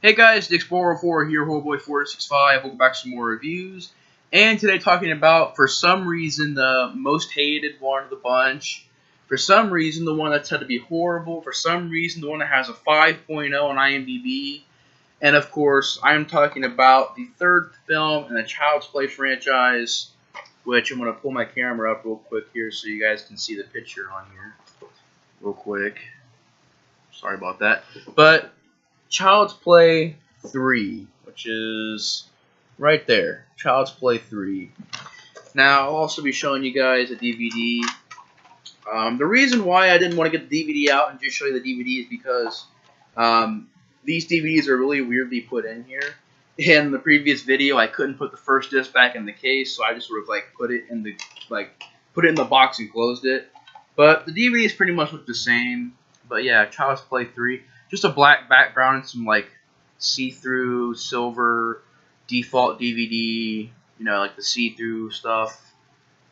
Hey guys, the Explorer 4 here, Horrorboy465. Welcome back to some more reviews. And today talking about, for some reason, the most hated one of the bunch. For some reason, the one that's said to be horrible. For some reason, the one that has a 5.0 on IMDb. And of course, I'm talking about the third film in the Child's Play franchise, which I'm going to pull my camera up real quick here so you guys can see the picture on here. Real quick. Sorry about that. But Child's Play 3, which is right there. Child's Play 3. Now, I'll also be showing you guys a DVD. The reason why I didn't want to get the DVD out and just show you the DVD is because these DVDs are really weirdly put in here. In the previous video, I couldn't put the first disc back in the case, so I just sort of put it in the box and closed it. But the DVD is pretty much the same. But yeah, Child's Play 3. Just a black background and some see-through silver default DVD, the see-through stuff,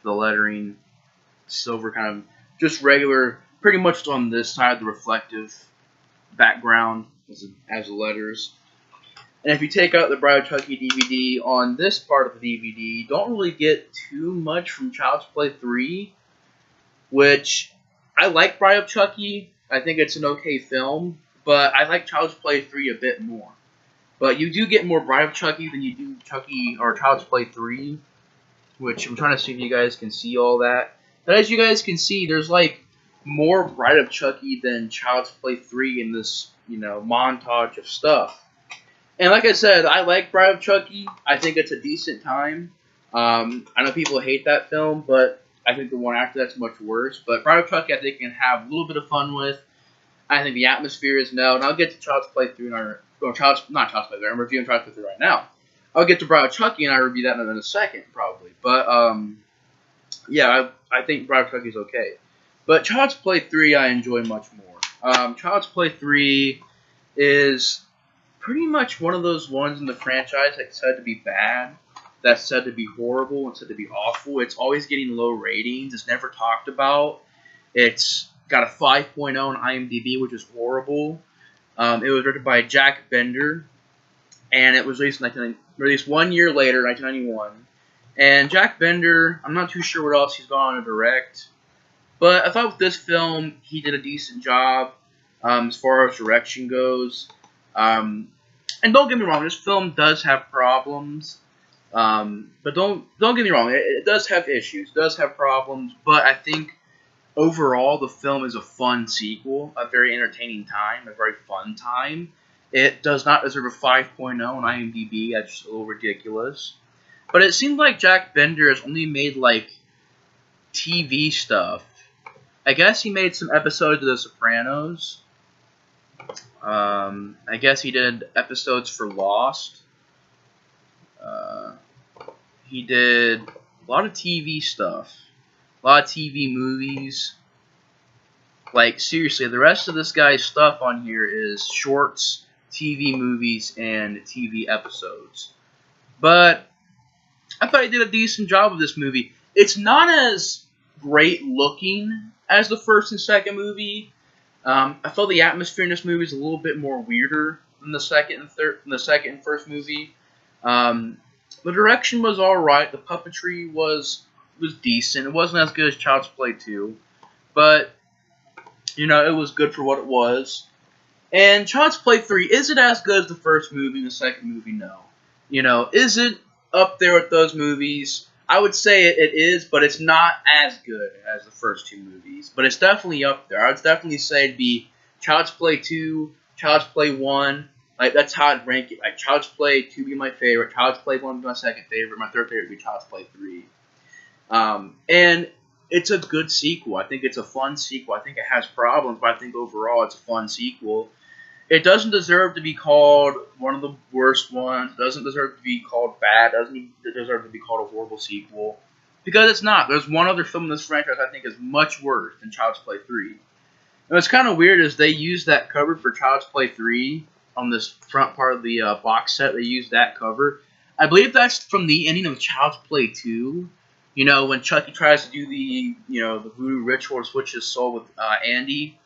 the lettering, silver kind of, just regular, pretty much on this side, the reflective background as the letters. And if you take out the Bride of Chucky DVD on this part of the DVD, you don't really get too much from Child's Play 3, which I like Bride of Chucky. I think it's an okay film. But I like Child's Play 3 a bit more. But you do get more Bride of Chucky than you do Child's Play 3, which I'm trying to see if you guys can see all that. But as you guys can see, there's more Bride of Chucky than Child's Play 3 in this, montage of stuff. And like I said, I like Bride of Chucky. I think it's a decent time. I know people hate that film, but I think the one after that's much worse. But Bride of Chucky, I think, can have a little bit of fun with. I think the atmosphere is no, and I'll get to Child's Play 3 in our, not Child's Play 3, I'm reviewing Child's Play 3 right now. I'll get to Bride of Chucky and I'll review that in a second, probably. But, yeah, I think Bride of Chucky is okay. But Child's Play 3 I enjoy much more. Child's Play 3 is pretty much one of those ones in the franchise that's said to be bad, that's said to be horrible, and said to be awful. It's always getting low ratings. It's never talked about. It's got a 5.0 on IMDb, which is horrible. It was written by Jack Bender, and it was released 1 year later, 1991. And Jack Bender, I'm not too sure what else he's gone on to direct, but I thought with this film he did a decent job as far as direction goes. And don't get me wrong, this film does have problems, but don't get me wrong, it does have issues, does have problems, but I think overall, the film is a fun sequel, a very entertaining time, a very fun time. It does not deserve a 5.0 on IMDb. That's just a little ridiculous. But it seems like Jack Bender has only made, TV stuff. I guess he made some episodes of The Sopranos. I guess he did episodes for Lost. He did a lot of TV stuff. A lot of TV movies. Seriously, the rest of this guy's stuff on here is shorts, TV movies, and TV episodes. But I thought he did a decent job of this movie. It's not as great looking as the first and second movie. I felt the atmosphere in this movie is a little bit more weirder than the second and first movie. The direction was alright. The puppetry was decent. It wasn't as good as Child's Play 2, but it was good for what it was. And Child's Play 3, is it as good as the first movie and the second movie? No. Is it up there with those movies? I would say it is, but it's not as good as the first two movies. But it's definitely up there. I would definitely say it'd be Child's Play 2, Child's Play 1. That's how I'd rank it. Child's Play 2 would be my favorite, Child's Play 1 would be my second favorite, my third favorite would be Child's Play 3. And it's a good sequel. I think it's a fun sequel. I think it has problems, but I think overall it's a fun sequel. It doesn't deserve to be called one of the worst ones. It doesn't deserve to be called bad. It doesn't deserve to be called a horrible sequel. Because it's not. There's one other film in this franchise I think is much worse than Child's Play 3. And what's kind of weird is they used that cover for Child's Play 3 on this front part of the box set. They used that cover. I believe that's from the ending of Child's Play 2. When Chucky tries to do the voodoo ritual to switch his soul with Andy,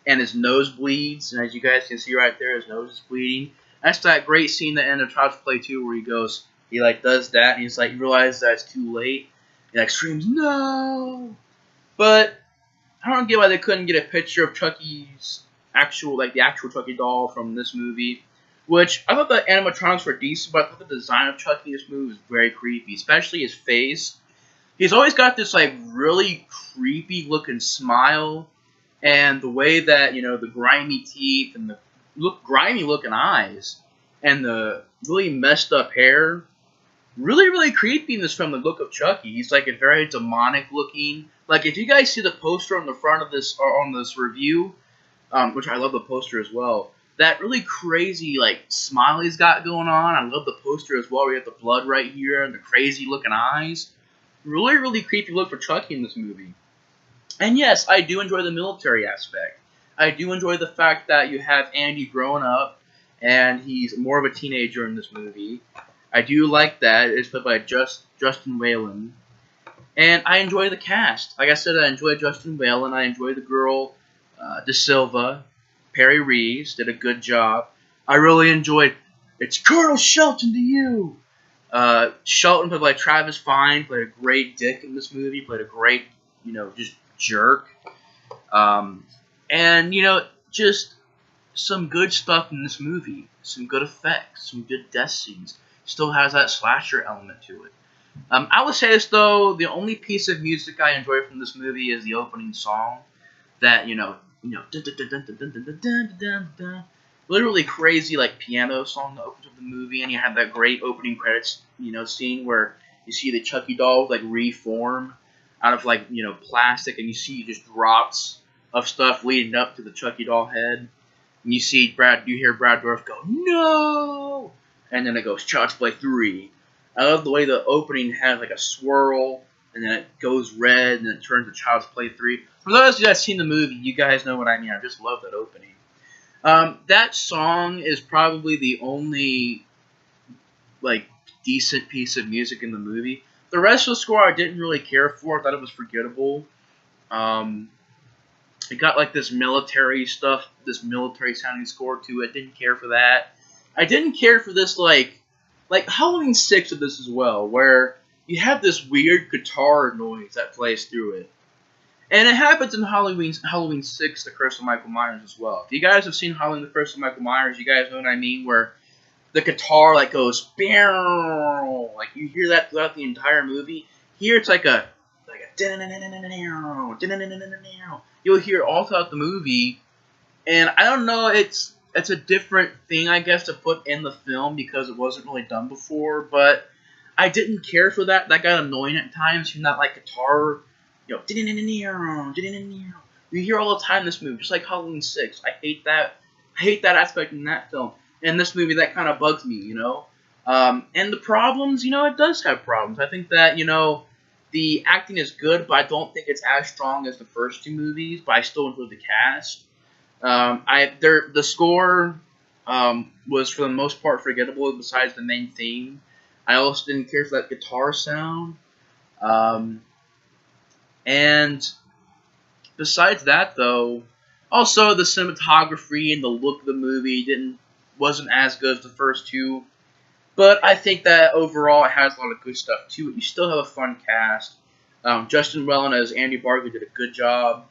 and his nose bleeds, and as you guys can see right there, his nose is bleeding. That's that great scene at the end of Child's Play 2 where he like does that, and he's like, he realizes that it's too late. He like screams, no! But I don't get why they couldn't get a picture of Chucky's the actual Chucky doll from this movie. Which, I thought the animatronics were decent, but I thought the design of Chucky in this movie was very creepy, especially his face. He's always got this, like, really creepy looking smile, and the way that, the grimy teeth and the grimy looking eyes, and the really messed up hair, really, really creepy in this film, the look of Chucky. He's, like, a very demonic looking, like, if you guys see the poster on the front of this, or on this review, which I love the poster as well, that really crazy, like, smile he's got going on, I love the poster as well, where you have the blood right here, and the crazy looking eyes. Really, really creepy look for Chucky in this movie. And yes, I do enjoy the military aspect. I do enjoy the fact that you have Andy growing up, and he's more of a teenager in this movie. I do like that. It's played by Justin Whalen. And I enjoy the cast. Like I said, I enjoy Justin Whalen. I enjoy the girl, De Silva. Perry Reeves did a good job. I really enjoyed, it's Colonel Shelton to you! Shelton, played by Travis Fiennes, played a great dick in this movie, played a great, just jerk. And, just some good stuff in this movie. Some good effects, some good death scenes. Still has that slasher element to it. I would say this, though, the only piece of music I enjoy from this movie is the opening song. That, literally crazy, like, piano song that opens up the movie, and you have that great opening credits, scene where you see the Chucky dolls, like, reform out of, like, plastic, and you see just drops of stuff leading up to the Chucky doll head, and you hear Brad Dourif go, no! And then it goes, Child's Play 3. I love the way the opening has, like, a swirl, and then it goes red, and then it turns to Child's Play 3. For those of you that have seen the movie, you guys know what I mean. I just love that opening. That song is probably the only, like, decent piece of music in the movie. The rest of the score I didn't really care for. I thought it was forgettable. It got, like, this military stuff, this military-sounding score to it. Didn't care for that. I didn't care for this, like Halloween 6 of this as well, where you have this weird guitar noise that plays through it. And it happens in Halloween 6, The Curse of Michael Myers as well. If you guys have seen Halloween, The Curse of Michael Myers, you guys know what I mean, where the guitar, like, goes, like, you hear that throughout the entire movie. Here it's like a you'll hear it all throughout the movie, and I don't know, it's a different thing, I guess, to put in the film because it wasn't really done before, but I didn't care for that. That got annoying at times, hearing that, like, guitar, you hear all the time in this movie, just like Halloween 6. I hate that aspect in that film. In this movie, that kind of bugs me, And the problems, it does have problems. I think that, the acting is good, but I don't think it's as strong as the first two movies, but I still enjoy the cast. The score was, for the most part, forgettable besides the main theme. I also didn't care for that guitar sound. And besides that, though, also the cinematography and the look of the movie wasn't as good as the first two. But I think that overall it has a lot of good stuff to it. You still have a fun cast. Justin Whalen as Andy Barclay did a good job.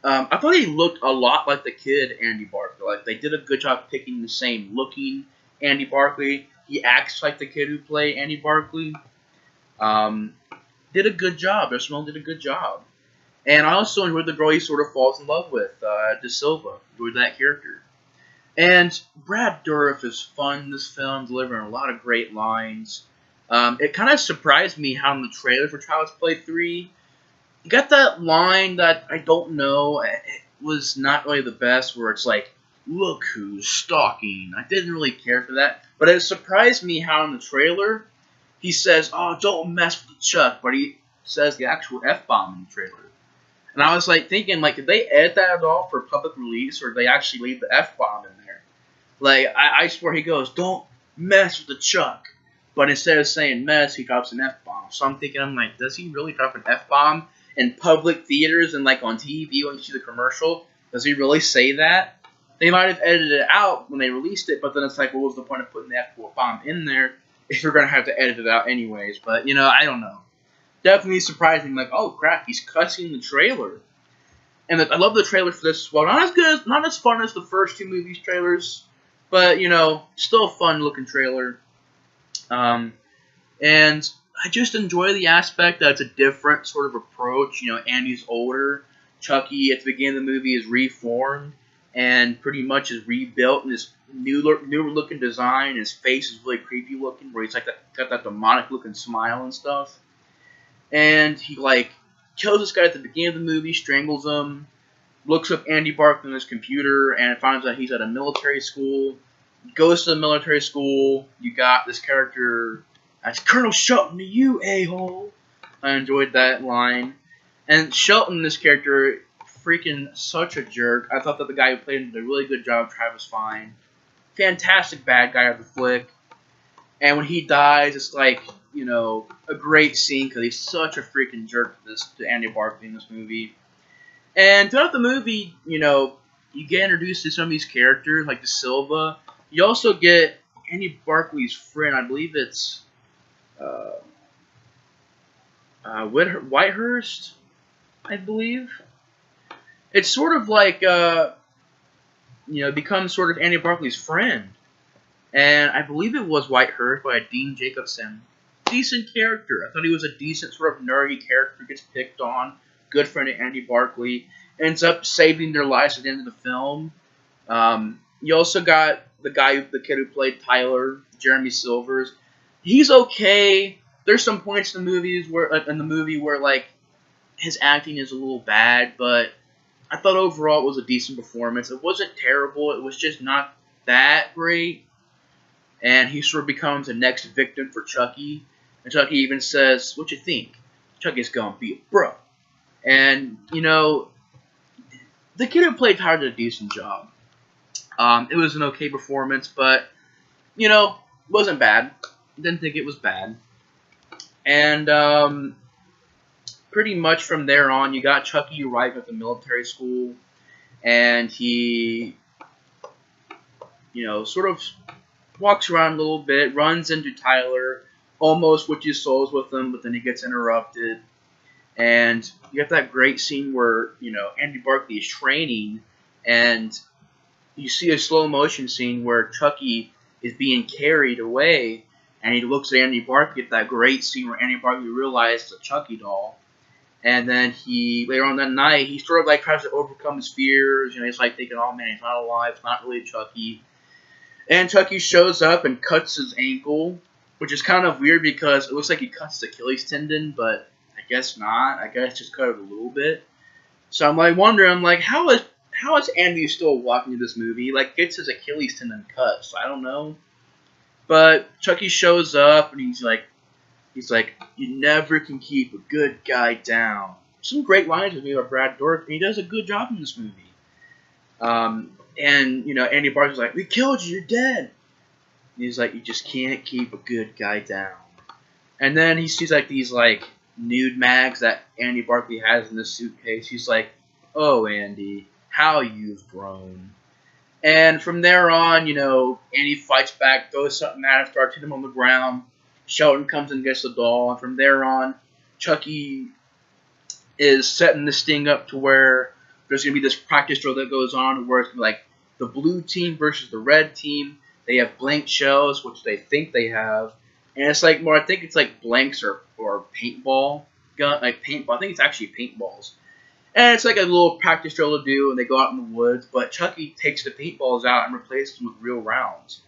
I thought he looked a lot like the kid Andy Barclay. Like, they did a good job picking the same looking Andy Barclay. He acts like the kid who played Andy Barclay. Did a good job. Justin Whalen did a good job. And I also enjoyed the girl he sort of falls in love with, De Silva. Enjoyed that character. And Brad Dourif is fun in this film, delivering a lot of great lines. It kind of surprised me how in the trailer for Child's Play 3, you got that line that I don't know, it was not really the best, where it's like, look who's stalking. I didn't really care for that. But it surprised me how in the trailer, he says, oh, don't mess with the Chuck, but he says the actual F-bomb in the trailer. And I was like thinking, like, did they edit that at all for public release, or did they actually leave the F-bomb in there? Like, I swear he goes, don't mess with the Chuck. But instead of saying mess, he drops an F-bomb. So I'm thinking, I'm like, does he really drop an F-bomb in public theaters and, like, on TV when you see the commercial? Does he really say that? they might have edited it out when they released it, but then it's like, what was the point of putting the F-bomb in there if you're going to have to edit it out anyways? But, I don't know. Definitely surprising, like, oh crap, he's cussing the trailer. And I love the trailer for this as well. Not as good, not as fun as the first two movies trailers, but, still a fun-looking trailer. And I just enjoy the aspect that it's a different sort of approach. Andy's older. Chucky, at the beginning of the movie, is reformed and pretty much is rebuilt in this newer looking design. His face is really creepy looking, where he's like got that demonic looking smile and stuff. And he kills this guy at the beginning of the movie, strangles him, looks up Andy Barclay on his computer, and finds out he's at a military school. Goes to the military school. You got this character as Colonel Shelton to you, a-hole. I enjoyed that line. And Shelton, this character, freaking such a jerk. I thought that the guy who played him did a really good job, Travis Fiennes. Fantastic bad guy of the flick. And when he dies, it's like, a great scene because he's such a freaking jerk to Andy Barclay in this movie. And throughout the movie, you get introduced to some of these characters, like De Silva. You also get Andy Barclay's friend. I believe it's Whitehurst, I believe. It's sort of like, becomes sort of Andy Barclay's friend. And I believe it was Whitehurst by Dean Jacobson. Decent character. I thought he was a decent sort of nerdy character who gets picked on. Good friend of Andy Barclay. Ends up saving their lives at the end of the film. You also got the kid who played Tyler, Jeremy Silvers. He's okay. There's some points in the movie where his acting is a little bad, but I thought overall it was a decent performance. It wasn't terrible. It was just not that great. And he sort of becomes the next victim for Chucky. And Chucky even says, "What you think? Chucky's gonna be a bro." And, the kid who played Tyler did a decent job. It was an okay performance, but, wasn't bad. Didn't think it was bad. And, pretty much from there on, you got Chucky arrive at the military school, and he, sort of walks around a little bit, runs into Tyler, almost switches souls with him, but then he gets interrupted. And you have that great scene where, Andy Barclay is training, and you see a slow motion scene where Chucky is being carried away, and he looks at Andy Barclay. Get that great scene where Andy Barclay realizes it's a Chucky doll. And then later on that night, he sort of tries to overcome his fears. He's thinking, oh man, he's not alive, it's not really Chucky. And Chucky shows up and cuts his ankle, which is kind of weird because it looks like he cuts his Achilles tendon, but I guess not. I guess just cut it a little bit. So I'm wondering, how is Andy still walking in this movie? Gets his Achilles tendon cut, so I don't know. But Chucky shows up and he's like, you never can keep a good guy down. Some great lines with me about Brad Dourif, and he does a good job in this movie. And Andy Barclay's like, we killed you, you're dead. And he's like, you just can't keep a good guy down. And then he sees these nude mags that Andy Barclay has in this suitcase. He's like, oh Andy, how you've grown. And from there on, Andy fights back, throws something at him, starts hitting him on the ground. Shelton comes and gets the doll, and from there on, Chucky is setting this thing up to where there's going to be this practice drill that goes on where it's going to be the blue team versus the red team. They have blank shells, which they think they have. And it's I think it's blanks or paintball gun, paintball. I think it's actually paintballs. And it's a little practice drill to do, and they go out in the woods. But Chucky takes the paintballs out and replaces them with real rounds.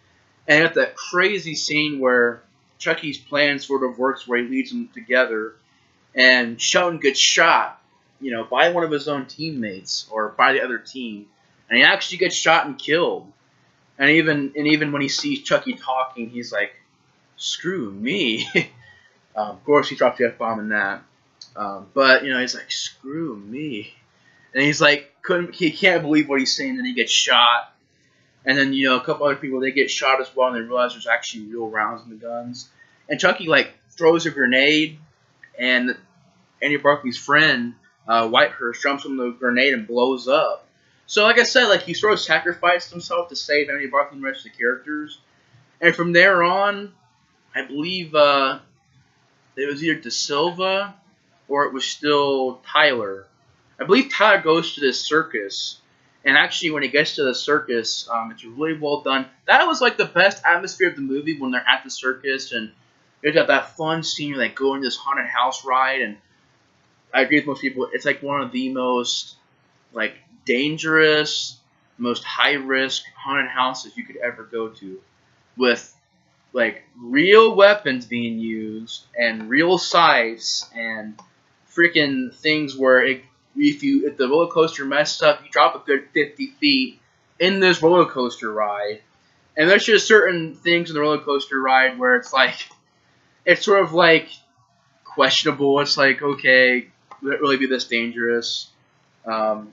And at that crazy scene where Chucky's plan sort of works, where he leads them together, and Shelton gets shot, by one of his own teammates or by the other team, and he actually gets shot and killed. And even when he sees Chucky talking, he's like, "Screw me." Of course, he dropped the F-bomb in that. But he's like, "Screw me," and he's he can't believe what he's saying. Then he gets shot. And then, a couple other people, they get shot as well, and they realize there's actually real rounds in the guns. And Chucky, throws a grenade, and Andy Barclay's friend, Whitehurst, jumps on the grenade and blows up. So like I said, like he sort of sacrificed himself to save Andy Barclay and the rest of the characters. And from there on, I believe it was either De Silva or it was still Tyler. I believe Tyler goes to this circus, and actually when he gets to the circus, it's really well done. That was like the best atmosphere of the movie when they're at the circus, and you got that fun scene where they go into this haunted house ride, and I agree with most people, it's like one of the most like dangerous, most high risk haunted houses you could ever go to, with like real weapons being used and real scythes and freaking things where if the roller coaster messed up, you drop a good 50 feet in this roller coaster ride. And there's just certain things in the roller coaster ride where it's sort of like questionable. It's like, okay, would it really be this dangerous? I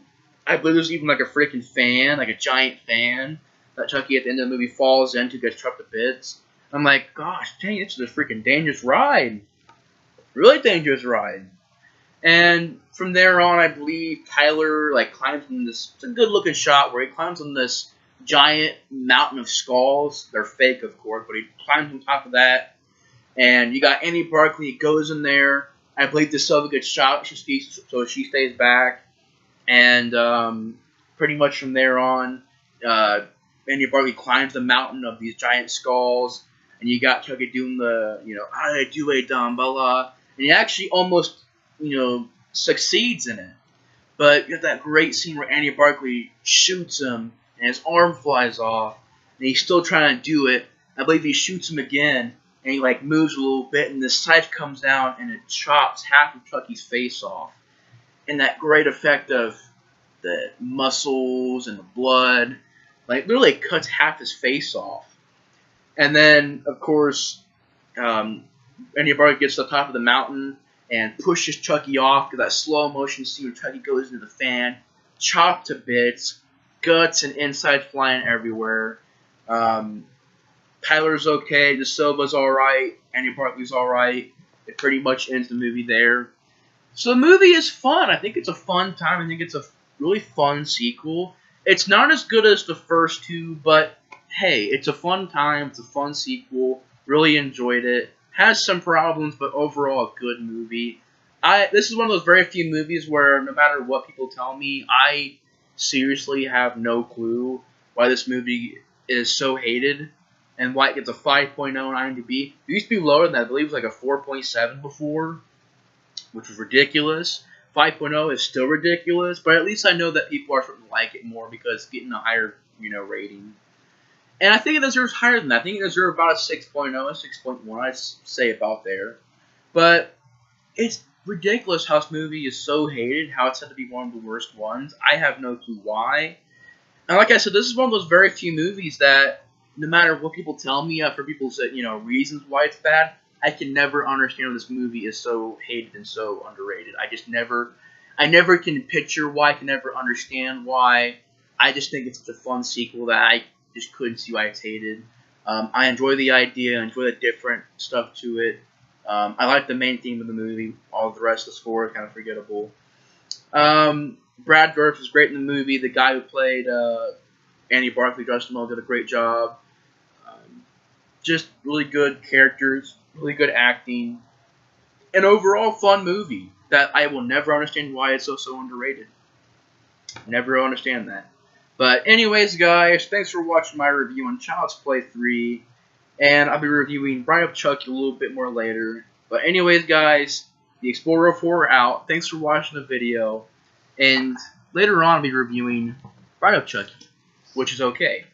believe there's even like a freaking fan, like a giant fan that Chucky at the end of the movie falls into, gets chopped to bits. I'm like, gosh, dang, this is a freaking dangerous ride. Really dangerous ride. And from there on, I believe Tyler like climbs on this. It's a good looking shot where he climbs on this giant mountain of skulls. They're fake, of course, but he climbs on top of that. And you got Andy Barclay. He goes in there. I believe De Silva gets shot, so she stays back. And pretty much from there on, Andy Barclay climbs the mountain of these giant skulls. And you got Chucky doing the, I do a Damballa. And he actually almost, succeeds in it. But you got that great scene where Andy Barclay shoots him, and his arm flies off. And he's still trying to do it. I believe he shoots him again, and he, moves a little bit, and the scythe comes down, and it chops half of Chucky's face off. And that great effect of the muscles and the blood, literally cuts half his face off. And then, of course, Andy Barclay gets to the top of the mountain and pushes Chucky off to that slow motion scene where Chucky goes into the fan, chopped to bits, guts and insides flying everywhere. Tyler's okay, De Silva's alright, Andy Barclay's alright. It pretty much ends the movie there. So the movie is fun. I think it's a fun time. I think it's a really fun sequel. It's not as good as the first two, but hey, it's a fun time. It's a fun sequel. Really enjoyed it. Has some problems, but overall a good movie. This is one of those very few movies where no matter what people tell me, I seriously have no clue why this movie is so hated and why it gets a 5.0 on IMDb. It used to be lower than that. I believe it was like a 4.7 before, which was ridiculous. 5.0 is still ridiculous, but at least I know that people are starting to like it more because it's getting a higher, rating. And I think it deserves higher than that. I think it deserves about a 6.0, a 6.1, I'd say about there. But it's ridiculous how this movie is so hated, how it's said to be one of the worst ones. I have no clue why. And like I said, this is one of those very few movies that, no matter what people tell me, for people's reasons why it's bad, I can never understand why this movie is so hated and so underrated. I never can picture why, I can never understand why. I just think it's such a fun sequel that I just couldn't see why it's hated. I enjoy the idea, I enjoy the different stuff to it. I like the main theme of the movie. All the rest of the score is kind of forgettable. Brad Dourif is great in the movie. The guy who played Andy Barclay, Justin Moore, did a great job. Just really good characters, really good acting, an overall fun movie that I will never understand why it's so underrated. Never understand that. But anyways, guys, thanks for watching my review on Child's Play 3. And I'll be reviewing Bride of Chucky a little bit more later. But anyways, guys, the Explorer 4 are out. Thanks for watching the video. And later on, I'll be reviewing Bride of Chucky, which is okay.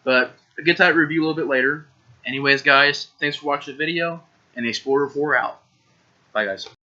But I'll get to that review a little bit later. Anyways, guys, thanks for watching the video. And the Explorer 4 out. Bye, guys.